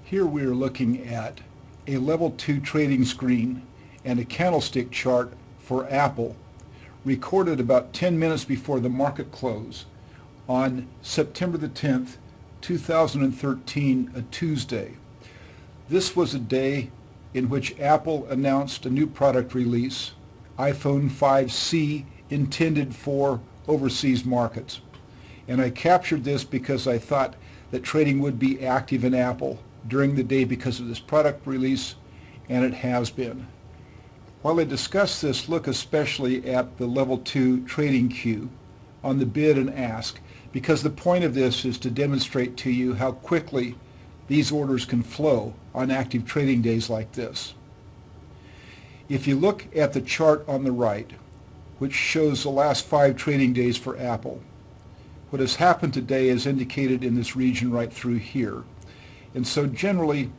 Here we are looking at a level 2 trading screen and a candlestick chart for Apple recorded about 10 minutes before the market close on September the 10th, 2013, a Tuesday. This was a day in which Apple announced a new product release, iPhone 5C, intended for overseas markets. And I captured this because I thought that trading would be active in Apple during the day because of this product release, and it has been. While I discuss this, look especially at the level 2 trading queue on the bid and ask, because the point of this is to demonstrate to you how quickly these orders can flow on active trading days like this. If you look at the chart on the right, which shows the last 5 trading days for Apple, what has happened today is indicated in this region right through here. And so generally,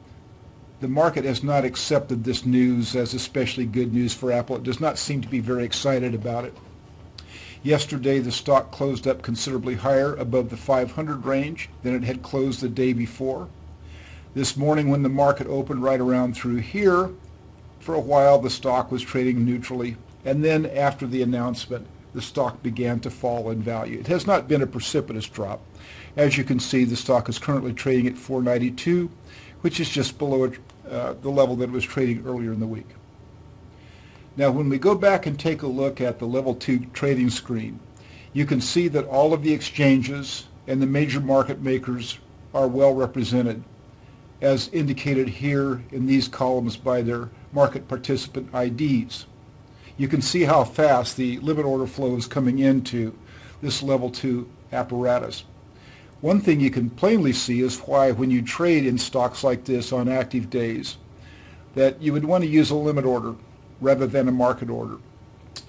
the market has not accepted this news as especially good news for Apple. It does not seem to be very excited about it. Yesterday, the stock closed up considerably higher above the 500 range than it had closed the day before. This morning, when the market opened right around through here, for a while the stock was trading neutrally, and then after the announcement, the stock began to fall in value. It has not been a precipitous drop. As you can see, the stock is currently trading at 492, which is just below the level that it was trading earlier in the week. Now, when we go back and take a look at the level 2 trading screen, you can see that all of the exchanges and the major market makers are well represented, as indicated here in these columns by their market participant IDs. You can see how fast the limit order flow is coming into this level 2 apparatus. One thing you can plainly see is why when you trade in stocks like this on active days, that you would want to use a limit order rather than a market order.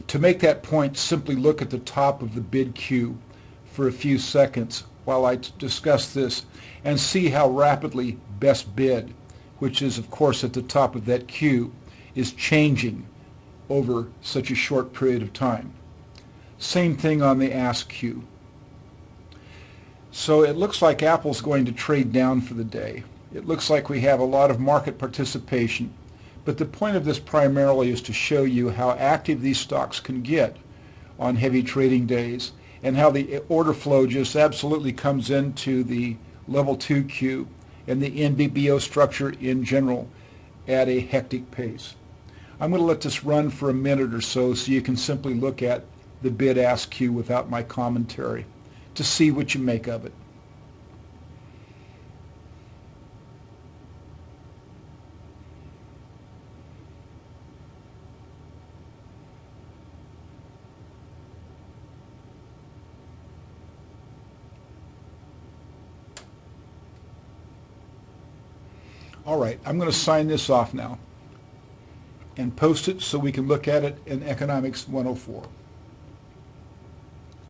To make that point, simply look at the top of the bid queue for a few seconds while I discuss this and see how rapidly best bid, which is of course at the top of that queue, is changing over such a short period of time. Same thing on the ask queue. So it looks like Apple's going to trade down for the day. It looks like we have a lot of market participation, but the point of this primarily is to show you how active these stocks can get on heavy trading days and how the order flow just absolutely comes into the level 2 queue and the NBBO structure in general at a hectic pace. I'm going to let this run for a minute or so you can simply look at the bid-ask queue without my commentary to see what you make of it. All right, I'm going to sign this off now and post it so we can look at it in Economics 104.